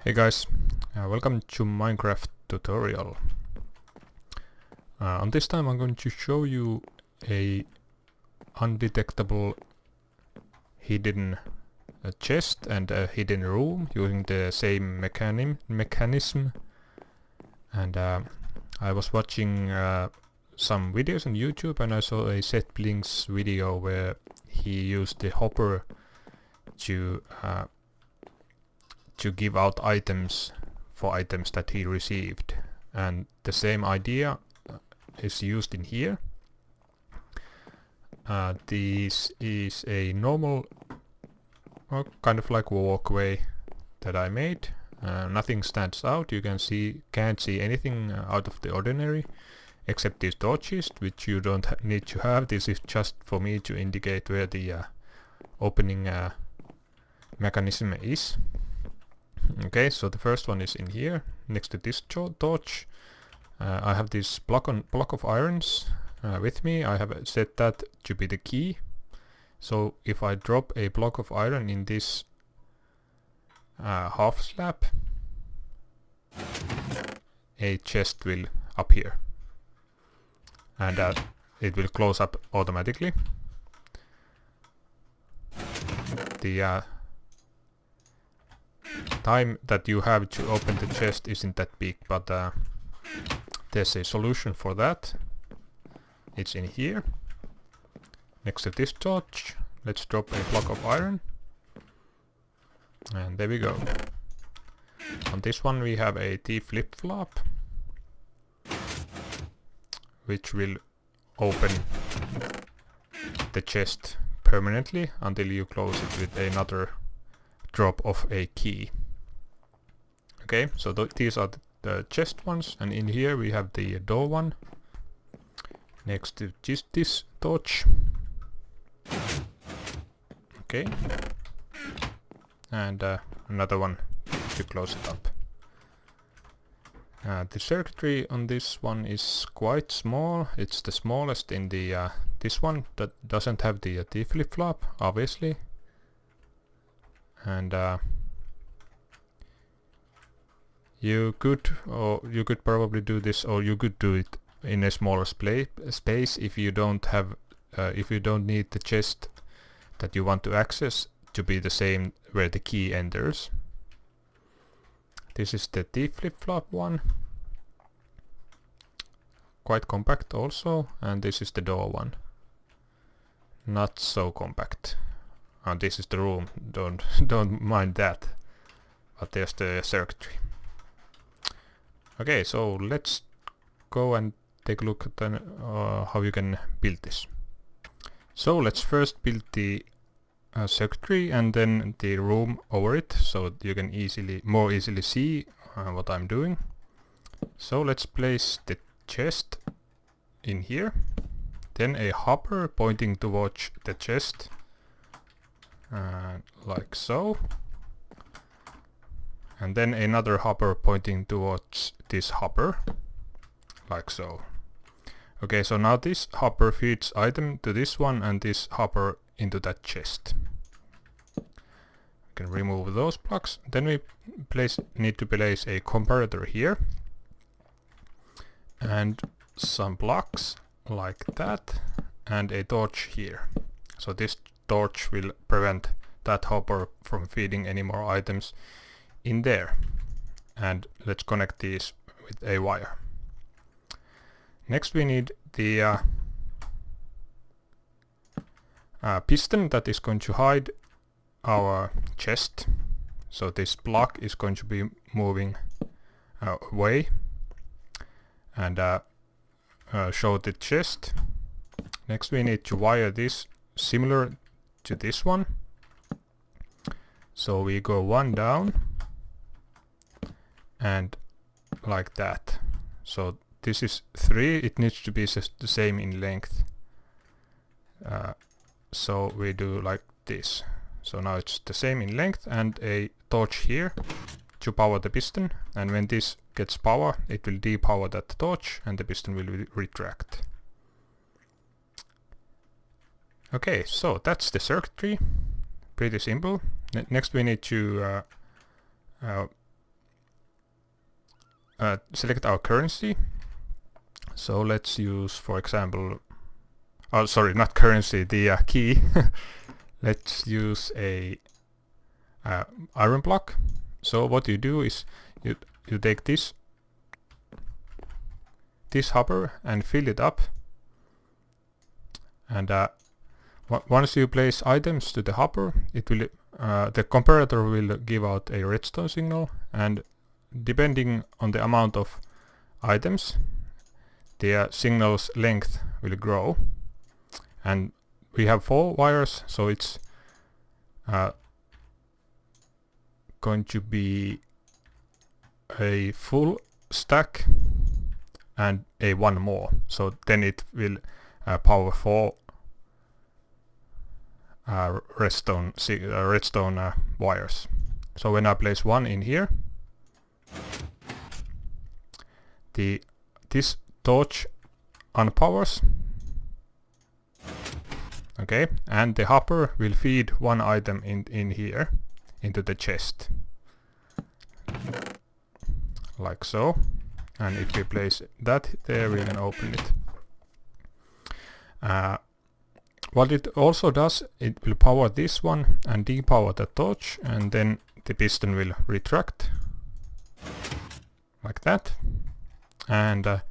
Hey guys, welcome to Minecraft tutorial. On this time I'm going to show you a undetectable hidden chest and a hidden room using the same mechanism. And I was watching some videos on YouTube and I saw a Setblink's video where he used the hopper to give out items for items that he received, and the same idea is used in here. This is a normal kind of like walkway that I made. Nothing stands out. You can't see anything out of the ordinary except these torches, which you don't need to have. This is just for me to indicate where the opening mechanism is. Okay, so the first one is in here, next to this torch. I have this block of irons with me. I have set that to be the key. So if I drop a block of iron in this half slab, a chest will appear. And it will close up automatically. The time that you have to open the chest isn't that big, but there's a solution for that. It's in here next to this torch. Let's drop a block of iron and there we go. On this one we have a T flip-flop which will open the chest permanently until you close it with another drop of a key. Okay, so these are the chest ones, and in here we have the door one next to just this torch. Okay, and another one to close it up. The circuitry on this one is quite small. It's the smallest in the this one that doesn't have the T flip-flop, obviously. And you could probably do this, or you could do it in a smaller space if you don't have if you don't need the chest that you want to access to be the same where the key enters. This is the T flip-flop one, quite compact also, and this is the door one, not so compact. And this is the room, don't mind that, but there's the circuitry. Okay, so let's go and take a look at how you can build this. So let's first build the circuitry and then the room over it, so you can more easily see what I'm doing. So let's place the chest in here, then a hopper pointing towards the chest, like so, and then another hopper pointing towards this hopper, like so. Okay, so now this hopper feeds item to this one and this hopper into that chest. We can remove those blocks. Then we need to place a comparator here and some blocks like that and a torch here. So this torch will prevent that hopper from feeding any more items in there. And let's connect these with a wire. Next we need the piston that is going to hide our chest. So this block is going to be moving away and show the chest. Next we need to wire this similar to this one. So we go one down and like that. So this is 3, it needs to be the same in length. So we do like this. So now it's the same in length and a torch here to power the piston, and when this gets power it will depower that torch and the piston will retract. Okay, so that's the circuitry, pretty simple. Next we need to select our currency. So let's use, for example, oh sorry, not currency, the key. Let's use a iron block. So what you do is you take this hopper and fill it up, and once you place items to the hopper, it will the comparator will give out a redstone signal, and depending on the amount of items, the signal's length will grow. And we have 4 wires, so it's going to be a full stack and a one more. So then it will power 4 redstone wires. So when I place one in here, this torch unpowers. Okay, and the hopper will feed one item in here into the chest, like so. And if we place that there, we can open it. What it also does, it will power this one and depower the torch, and then the piston will retract like that. And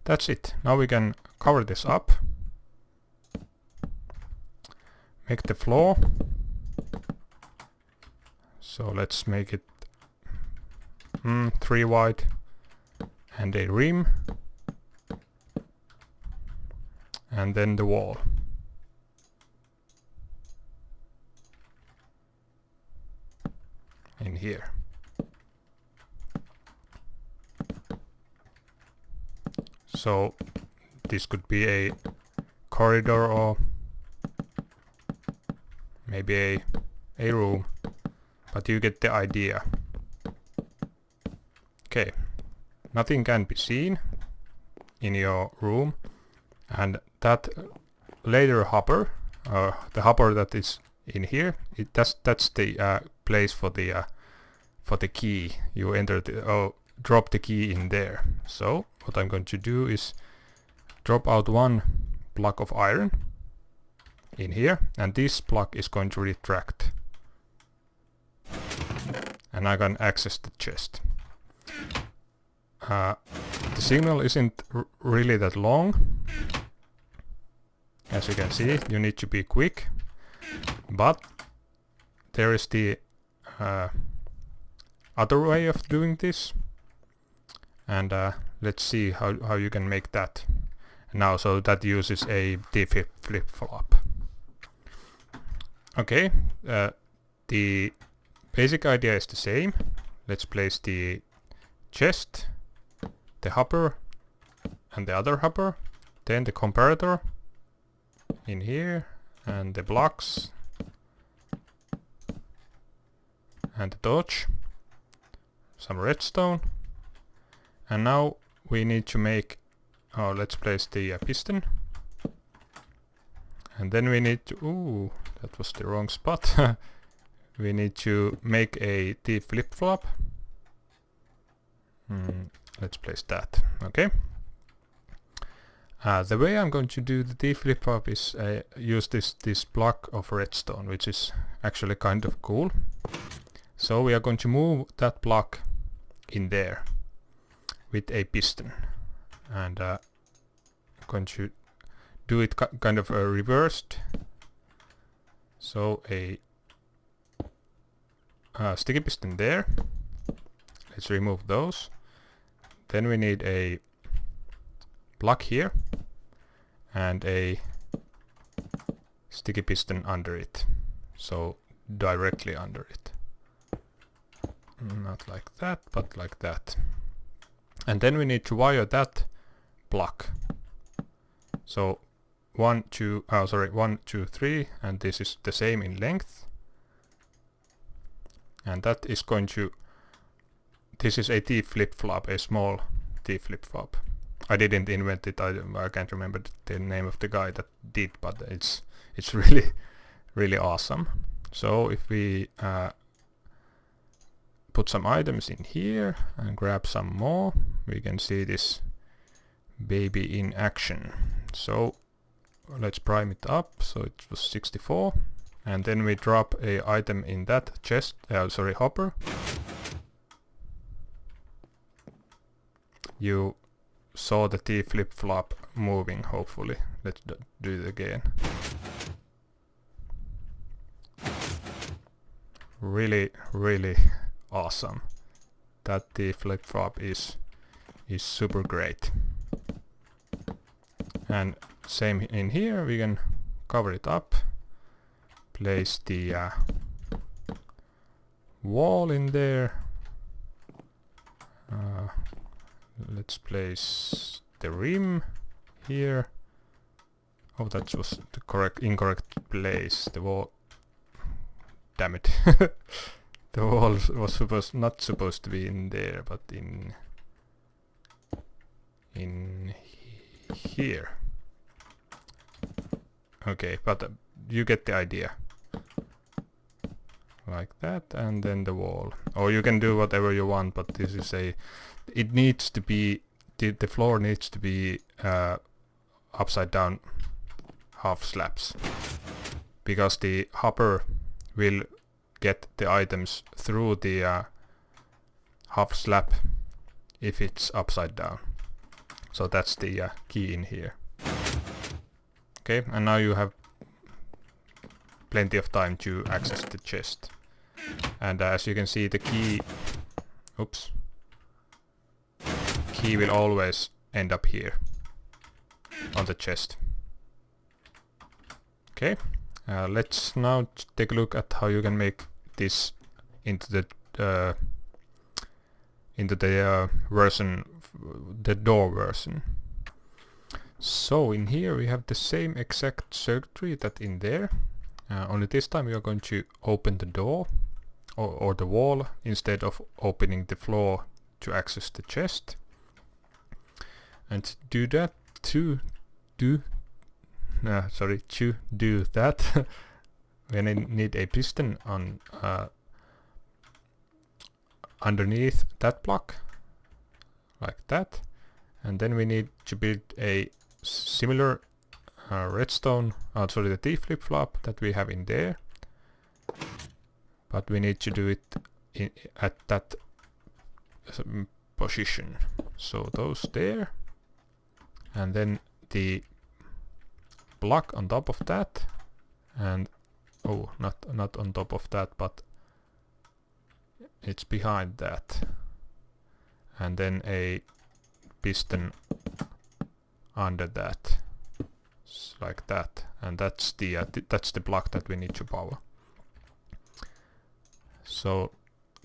that's it. Now we can cover this up, make the floor. So let's make it 3 wide and a rim, and then the wall. In here. So this could be a corridor or maybe a room, but you get the idea. Okay, nothing can be seen in your room, and that later hopper, the hopper that is in here, that's the place for the key. You enter drop the key in there. So what I'm going to do is drop out 1 block of iron in here, and this block is going to retract, and I can access the chest. The signal isn't really that long, as you can see. You need to be quick, but there is the other way of doing this, and let's see how you can make that now. So that uses a D flip-flop. Okay, the basic idea is the same. Let's place the chest, the hopper, and the other hopper, then the comparator in here, and the blocks, and the torch, some redstone, and now we need to make, let's place the piston, and then we need to, that was the wrong spot. We need to make a T flip-flop. Let's place that. Okay. The way I'm going to do the T flip-flop is use this block of redstone, which is actually kind of cool. So we are going to move that block in there with a piston, and I'm going to do it kind of reversed. So a sticky piston there. Let's remove those. Then we need a block here and a sticky piston under it, so directly under it. Not like that, but like that. And then we need to wire that block. So 1, 2, 3, and this is the same in length. And that is going to, this is a T flip-flop, a small T flip-flop. I didn't invent it, I can't remember the name of the guy that did, but it's really awesome. So if we put some items in here and grab some more, we can see this baby in action. So let's prime it up, so it was 64, and then we drop a item in that chest, hopper. You saw the T flip-flop moving, hopefully. Let's do it again. Really, really awesome. That T flip-flop is super great. And same in here, we can cover it up, place the wall in there. Let's place the rim here. Oh, that was the incorrect place. The wall. Damn it! The wall was not supposed to be in there, but in here. Okay, but you get the idea. Like that, and then the wall. Or you can do whatever you want, but this is it needs to be, the floor needs to be upside down half slabs. Because the hopper will get the items through the half slab if it's upside down. So that's the key in here. Okay, and now you have plenty of time to access the chest. And as you can see, the key will always end up here on the chest. Okay, let's now take a look at how you can make this into the version, the door version. So in here we have the same exact circuitry that in there, only this time we are going to open the door or the wall instead of opening the floor to access the chest. And to do that, we need a piston on underneath that block, like that, and then we need to build a similar redstone, the T flip-flop that we have in there, but we need to do it at that position. So those there, and then the block on top of that, and not on top of that, but it's behind that, and then a piston under that, like that, and that's the block that we need to power. So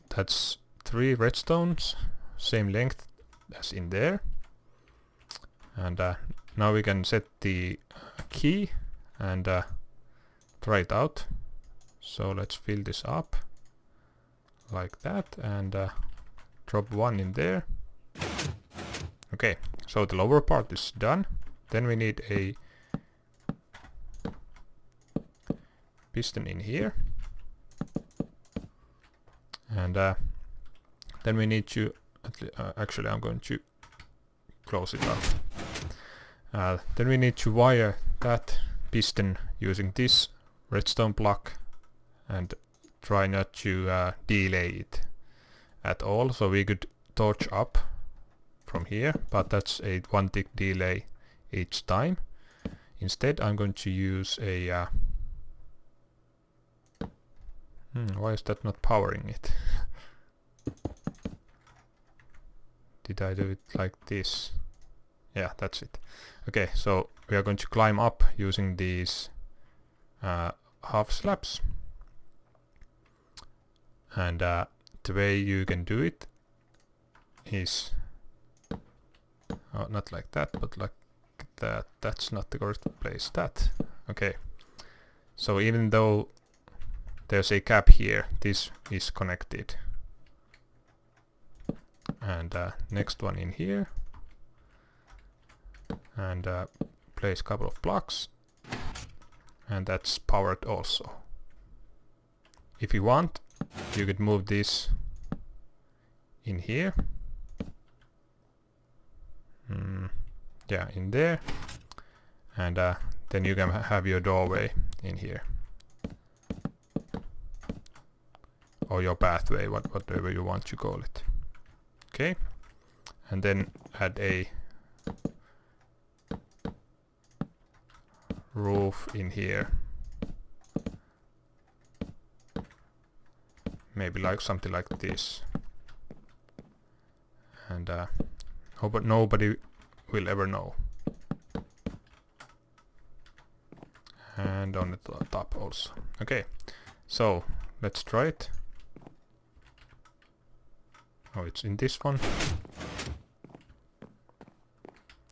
that's 3 redstones, same length as in there, and now we can set the key and try it out. So let's fill this up like that and drop 1 in there. Okay, so the lower part is done. Then we need a piston in here, and then we need to actually I'm going to close it up. Then we need to wire that piston using this redstone block and try not to delay it at all. So we could torch up from here, but that's a 1 tick delay each time. Instead I'm going to use a why is that not powering it? Did I do it like this? Yeah, that's it. Okay, so we are going to climb up using these half slabs, and the way you can do it is not like that, but like that. That's not the correct place. That. Okay, so even though there's a gap here, this is connected, and next one in here, and place a couple of blocks, and that's powered also. If you want, you could move this in here, yeah, in there, and then you can have your doorway in here, or your pathway, whatever you want to call it. Okay, and then add a roof in here, maybe like something like this, and but nobody will ever know. And on the top also. Okay, so let's try it. Oh, it's in this one,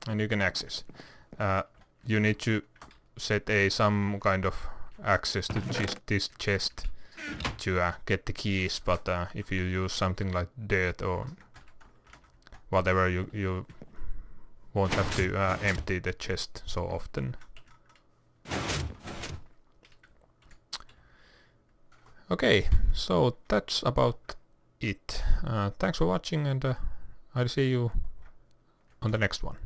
and you can access. You need to set some kind of access to this chest to get the keys, but if you use something like dirt or whatever, you won't have to empty the chest so often. Okay, so that's about it. Thanks for watching, and I'll see you on the next one.